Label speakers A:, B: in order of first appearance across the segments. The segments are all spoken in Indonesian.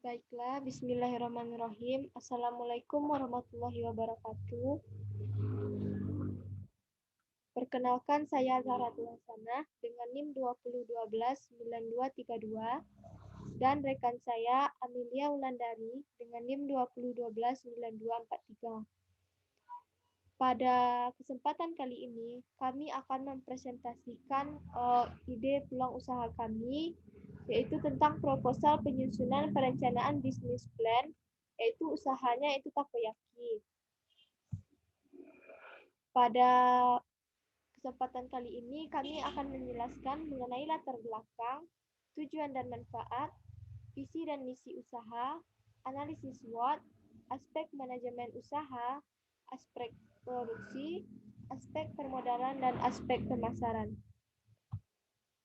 A: Baiklah, bismillahirrahmanirrahim. Assalamualaikum warahmatullahi wabarakatuh. Perkenalkan, saya Zahratul Hasanah dengan NIM 2012-9232 dan rekan saya Amelia Wulandari dengan NIM 2012-9243. Pada kesempatan kali ini, kami akan mempresentasikan ide peluang usaha kami, yaitu tentang proposal penyusunan perencanaan bisnis plan, yaitu usahanya itu takoyaki. Pada kesempatan kali ini, kami akan menjelaskan mengenai latar belakang, tujuan dan manfaat, visi dan misi usaha, analisis SWOT, aspek manajemen usaha, aspek produksi, aspek permodalan, dan aspek pemasaran.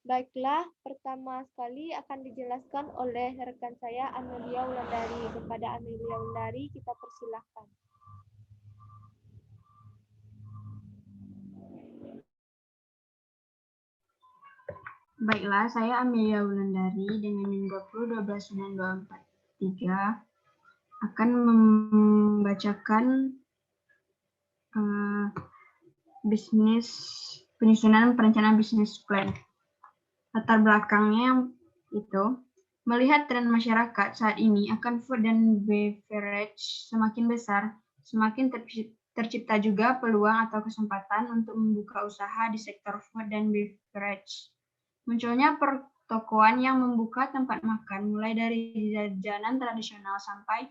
A: Baiklah, pertama sekali akan dijelaskan oleh rekan saya Amelia Wulandari. Kepada Amelia Wulandari, kita persilahkan.
B: Baiklah, saya Amelia Wulandari dengan NIM 2012-9243 akan membacakan penyusunan perencanaan bisnis plan. Latar belakangnya itu melihat tren masyarakat saat ini akan food dan beverage semakin besar, semakin tercipta juga peluang atau kesempatan untuk membuka usaha di sektor food dan beverage. Munculnya pertokoan yang membuka tempat makan, mulai dari jajanan tradisional sampai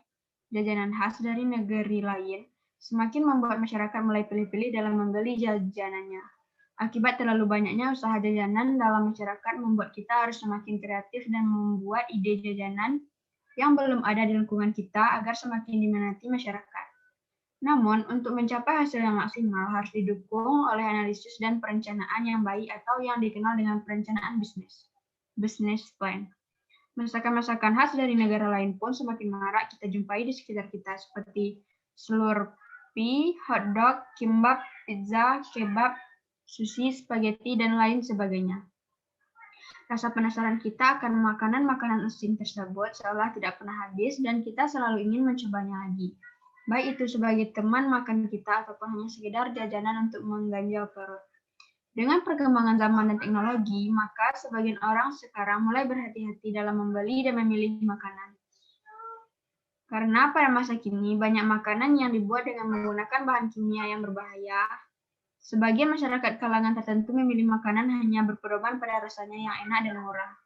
B: jajanan khas dari negeri lain, semakin membuat masyarakat mulai pilih-pilih dalam membeli jajanannya. Akibat terlalu banyaknya usaha jajanan dalam masyarakat membuat kita harus semakin kreatif dan membuat ide jajanan yang belum ada di lingkungan kita agar semakin diminati masyarakat. Namun, untuk mencapai hasil yang maksimal harus didukung oleh analisis dan perencanaan yang baik atau yang dikenal dengan perencanaan bisnis, business plan. Masakan-masakan khas dari negara lain pun semakin marak kita jumpai di sekitar kita seperti slurpee, hotdog, kimbap, pizza, kebab, sushi, spaghetti, dan lain sebagainya. Rasa penasaran kita akan makanan-makanan asing tersebut seolah tidak pernah habis dan kita selalu ingin mencobanya lagi. Baik itu sebagai teman makan kita ataupun hanya sekedar jajanan untuk mengganjal perut. Dengan perkembangan zaman dan teknologi, maka sebagian orang sekarang mulai berhati-hati dalam membeli dan memilih makanan. Karena pada masa kini banyak makanan yang dibuat dengan menggunakan bahan kimia yang berbahaya. Sebagian masyarakat kalangan tertentu memilih makanan hanya berpedoman pada rasanya yang enak dan murah.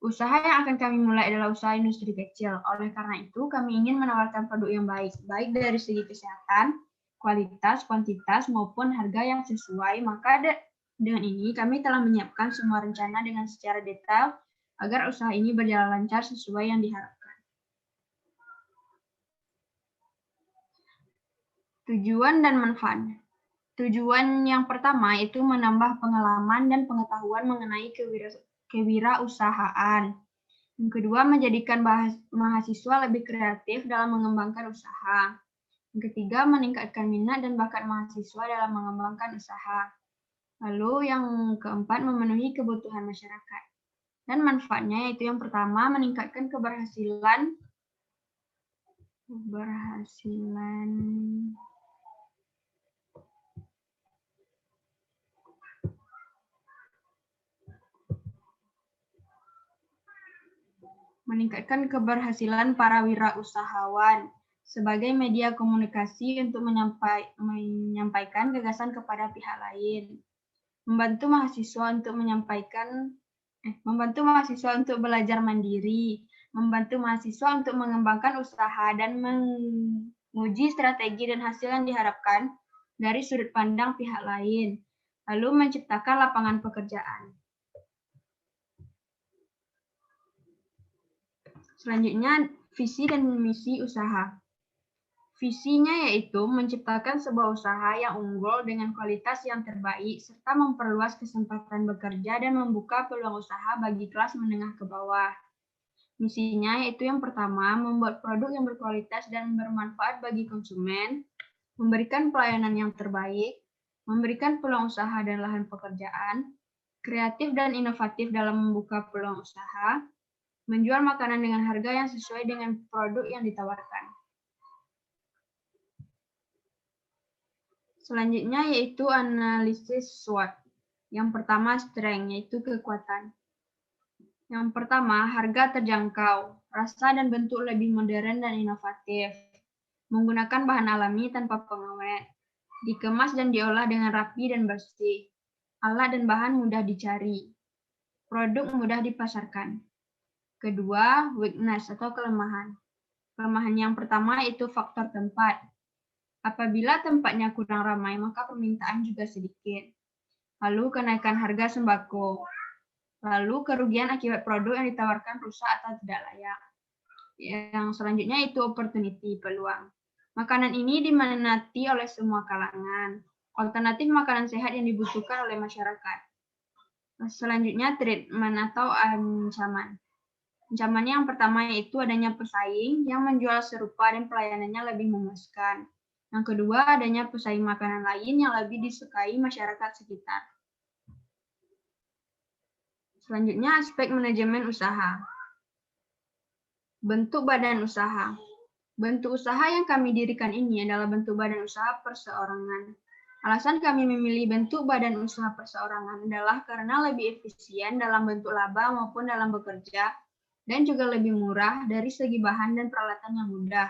B: Usaha yang akan kami mulai adalah usaha industri kecil. Oleh karena itu, kami ingin menawarkan produk yang baik dari segi kesehatan, kualitas, kuantitas, maupun harga yang sesuai. Maka dengan ini, kami telah menyiapkan semua rencana dengan secara detail agar usaha ini berjalan lancar sesuai yang diharapkan. Tujuan dan manfaat. Tujuan yang pertama itu menambah pengalaman dan pengetahuan mengenai kewirausahaan. Yang kedua, menjadikan mahasiswa lebih kreatif dalam mengembangkan usaha. Yang ketiga, meningkatkan minat dan bakat mahasiswa dalam mengembangkan usaha. Lalu yang keempat, memenuhi kebutuhan masyarakat. Dan manfaatnya yaitu yang pertama, meningkatkan keberhasilan para wirausahawan sebagai media komunikasi untuk menyampaikan gagasan kepada pihak lain, membantu mahasiswa untuk belajar mandiri, membantu mahasiswa untuk mengembangkan usaha dan menguji strategi dan hasil yang diharapkan dari sudut pandang pihak lain, lalu menciptakan lapangan pekerjaan. Selanjutnya, visi dan misi usaha. Visinya yaitu menciptakan sebuah usaha yang unggul dengan kualitas yang terbaik, serta memperluas kesempatan bekerja dan membuka peluang usaha bagi kelas menengah ke bawah. Misinya yaitu yang pertama, membuat produk yang berkualitas dan bermanfaat bagi konsumen, memberikan pelayanan yang terbaik, memberikan peluang usaha dan lahan pekerjaan, kreatif dan inovatif dalam membuka peluang usaha, menjual makanan dengan harga yang sesuai dengan produk yang ditawarkan. Selanjutnya yaitu analisis SWOT. Yang pertama strength, yaitu kekuatan. Yang pertama, harga terjangkau, rasa dan bentuk lebih modern dan inovatif, menggunakan bahan alami tanpa pengawet, dikemas dan diolah dengan rapi dan bersih, alat dan bahan mudah dicari, produk mudah dipasarkan. Kedua, weakness atau kelemahan. Kelemahan yang pertama yaitu faktor tempat. Apabila tempatnya kurang ramai, maka permintaan juga sedikit. Lalu kenaikan harga sembako. Lalu kerugian akibat produk yang ditawarkan rusak atau tidak layak. Yang selanjutnya itu opportunity, peluang. Makanan ini diminati oleh semua kalangan. Alternatif makanan sehat yang dibutuhkan oleh masyarakat. Selanjutnya treatment atau ancaman. Ancamannya yang pertama yaitu adanya pesaing yang menjual serupa dan pelayanannya lebih memuaskan. Yang kedua, adanya pesaing makanan lain yang lebih disukai masyarakat sekitar. Selanjutnya, aspek manajemen usaha. Bentuk badan usaha. Bentuk usaha yang kami dirikan ini adalah bentuk badan usaha perseorangan. Alasan kami memilih bentuk badan usaha perseorangan adalah karena lebih efisien dalam bentuk laba maupun dalam bekerja, dan juga lebih murah dari segi bahan dan peralatan yang mudah.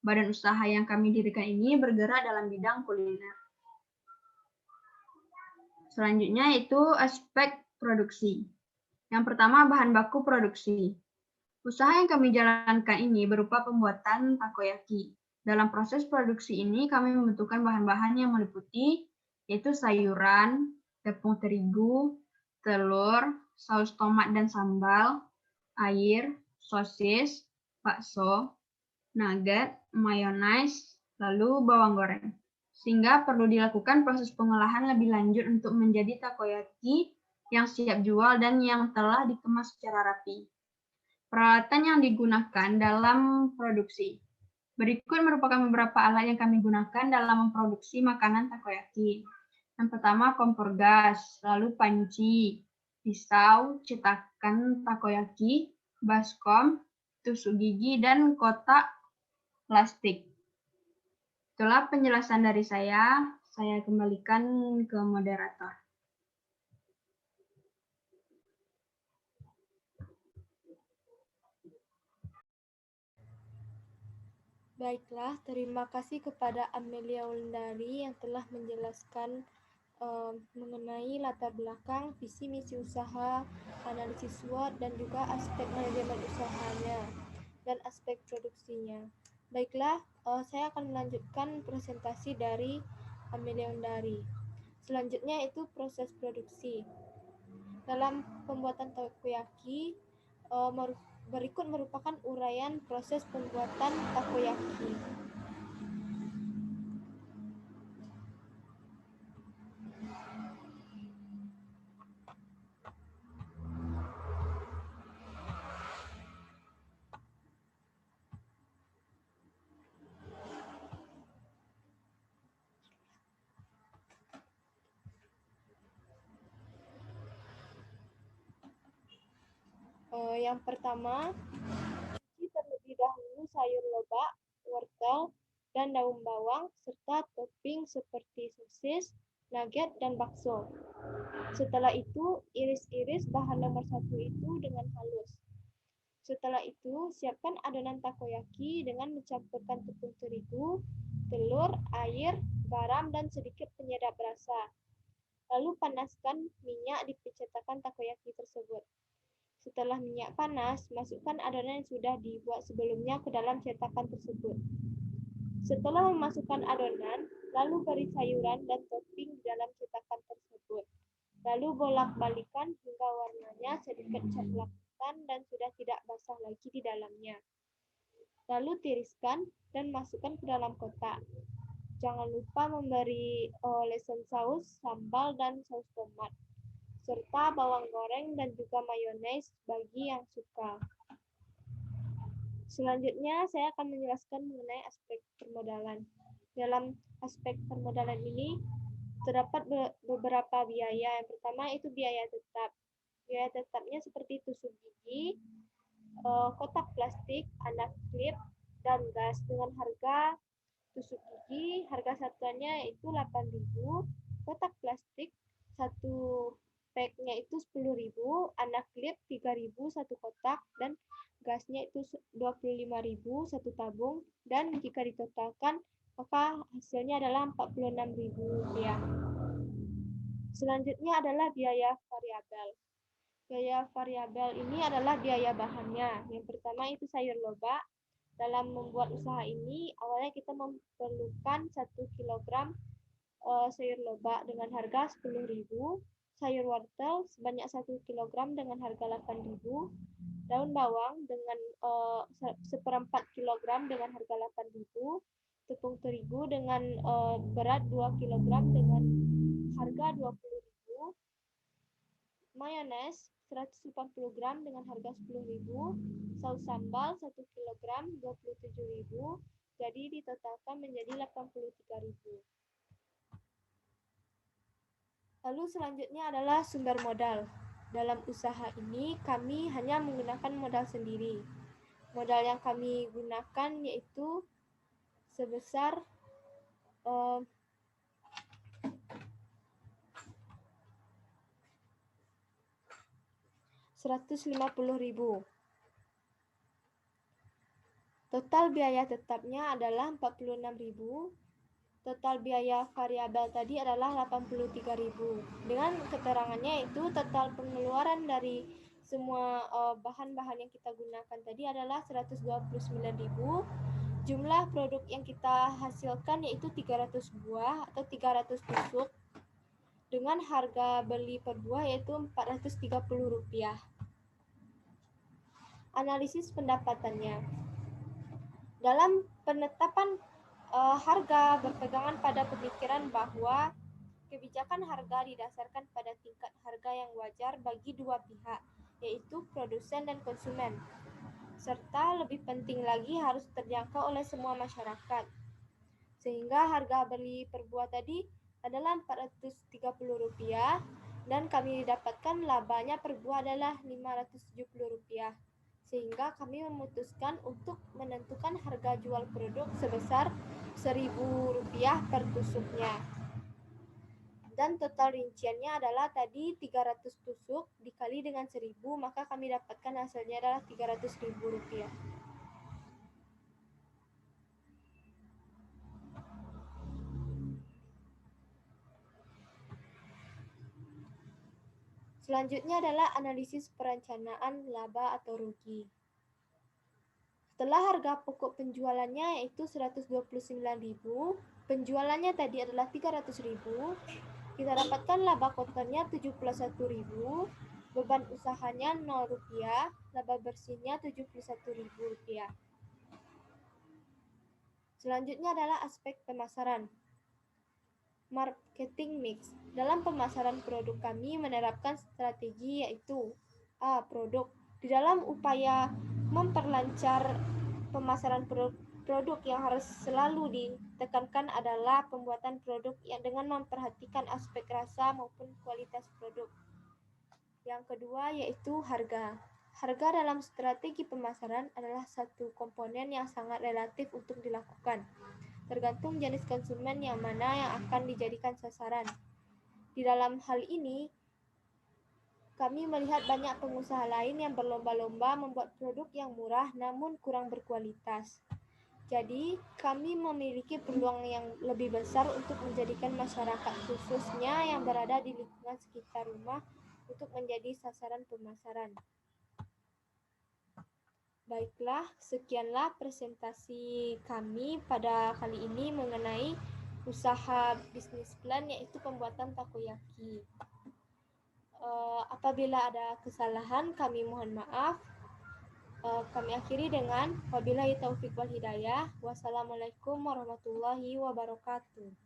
B: Badan usaha yang kami dirikan ini bergerak dalam bidang kuliner. Selanjutnya itu aspek produksi. Yang pertama, bahan baku produksi. Usaha yang kami jalankan ini berupa pembuatan takoyaki. Dalam proses produksi ini, kami membutuhkan bahan-bahan yang meliputi, yaitu sayuran, tepung terigu, telur, saus tomat dan sambal, air, sosis, bakso, nugget, mayonaise, lalu bawang goreng. Sehingga perlu dilakukan proses pengolahan lebih lanjut untuk menjadi takoyaki yang siap jual dan yang telah dikemas secara rapi. Peralatan yang digunakan dalam produksi. Berikut merupakan beberapa alat yang kami gunakan dalam memproduksi makanan takoyaki. Yang pertama, kompor gas, lalu panci, pisau, cetakan takoyaki, baskom, tusuk gigi, dan kotak plastik. Itulah penjelasan dari saya. Saya kembalikan ke moderator.
A: Baiklah, terima kasih kepada Amelia Wulandari yang telah menjelaskan mengenai latar belakang, visi misi usaha, analisis SWOT, dan juga aspek manajemen usahanya dan aspek produksinya. Baiklah, saya akan melanjutkan presentasi dari Amelia Wulandari. Selanjutnya itu proses produksi. Dalam pembuatan takoyaki, berikut merupakan uraian proses pembuatan takoyaki. Yang pertama, cuci terlebih dahulu sayur lobak, wortel, dan daun bawang, serta topping seperti sosis, nugget, dan bakso. Setelah itu, iris-iris bahan nomor 1 itu dengan halus. Setelah itu, siapkan adonan takoyaki dengan mencampurkan tepung terigu, telur, air, garam, dan sedikit penyedap rasa. Lalu panaskan minyak di cetakan takoyaki tersebut. Setelah minyak panas, masukkan adonan yang sudah dibuat sebelumnya ke dalam cetakan tersebut. Setelah memasukkan adonan, lalu beri sayuran dan topping di dalam cetakan tersebut. Lalu bolak-balikan hingga warnanya sedikit kecoklatan dan sudah tidak basah lagi di dalamnya. Lalu tiriskan dan masukkan ke dalam kotak. Jangan lupa memberi olesan saus, sambal, dan saus tomat, serta bawang goreng dan juga mayonaise bagi yang suka. Selanjutnya, saya akan menjelaskan mengenai aspek permodalan. Dalam aspek permodalan ini, terdapat beberapa biaya. Yang pertama itu biaya tetap. Biaya tetapnya seperti tusuk gigi, kotak plastik, anak klip, dan gas dengan harga tusuk gigi, harga satuannya yaitu 8.000, kotak plastik satu packnya itu 10.000, anak klip 3.000 satu kotak, dan gasnya itu 25.000 satu tabung, dan jika ditotalkan maka hasilnya adalah 46.000 rupiah. Selanjutnya adalah biaya variabel. Biaya variabel ini adalah biaya bahannya. Yang pertama itu sayur loba. Dalam membuat usaha ini, awalnya kita memerlukan 1 kg sayur loba dengan harga 10.000, sayur wortel sebanyak 1 kg dengan harga 8.000, daun bawang dengan 1/4 kg dengan harga 8.000, tepung terigu dengan berat 2 kg dengan harga 20.000, mayones 140 gram dengan harga 10.000, saus sambal 1 kg 27.000, jadi ditotalkan menjadi 83.000. Lalu selanjutnya adalah sumber modal. Dalam usaha ini kami hanya menggunakan modal sendiri. Modal yang kami gunakan yaitu sebesar 150.000. Total biaya tetapnya adalah 46.000. Total biaya variabel tadi adalah 83.000. Dengan keterangannya itu total pengeluaran dari semua bahan-bahan yang kita gunakan tadi adalah 129.000. Jumlah produk yang kita hasilkan yaitu 300 buah atau 300 tusuk dengan harga beli per buah yaitu Rp430. Analisis pendapatannya. Dalam penetapan harga berpegangan pada pemikiran bahwa kebijakan harga didasarkan pada tingkat harga yang wajar bagi dua pihak, yaitu produsen dan konsumen, serta lebih penting lagi harus terjangkau oleh semua masyarakat. Sehingga harga beli per buah tadi adalah Rp430 dan kami dapatkan labanya per buah adalah Rp570. Sehingga kami memutuskan untuk menentukan harga jual produk sebesar Rp1.000 per tusuknya. Dan total rinciannya adalah tadi 300 tusuk dikali dengan 1.000, maka kami dapatkan hasilnya adalah Rp300.000. Selanjutnya adalah analisis perencanaan laba atau rugi. Setelah harga pokok penjualannya yaitu Rp129.000, penjualannya tadi adalah Rp300.000, kita dapatkan laba kotornya Rp71.000, beban usahanya Rp0, laba bersihnya Rp71.000. Selanjutnya adalah aspek pemasaran. Marketing mix. Dalam pemasaran produk kami menerapkan strategi yaitu A. Produk. Di dalam upaya memperlancar pemasaran produk yang harus selalu ditekankan adalah pembuatan produk yang dengan memperhatikan aspek rasa maupun kualitas produk. Yang kedua yaitu harga. Harga dalam strategi pemasaran adalah satu komponen yang sangat relatif untuk dilakukan, tergantung jenis konsumen yang mana yang akan dijadikan sasaran. Di dalam hal ini, kami melihat banyak pengusaha lain yang berlomba-lomba membuat produk yang murah namun kurang berkualitas. Jadi, kami memiliki peluang yang lebih besar untuk menjadikan masyarakat khususnya yang berada di lingkungan sekitar rumah untuk menjadi sasaran pemasaran. Baiklah, sekianlah presentasi kami pada kali ini mengenai usaha bisnis plan yaitu pembuatan takoyaki. Apabila ada kesalahan, kami mohon maaf. Kami akhiri dengan wabillahi taufiq wal hidayah. Wassalamualaikum warahmatullahi wabarakatuh.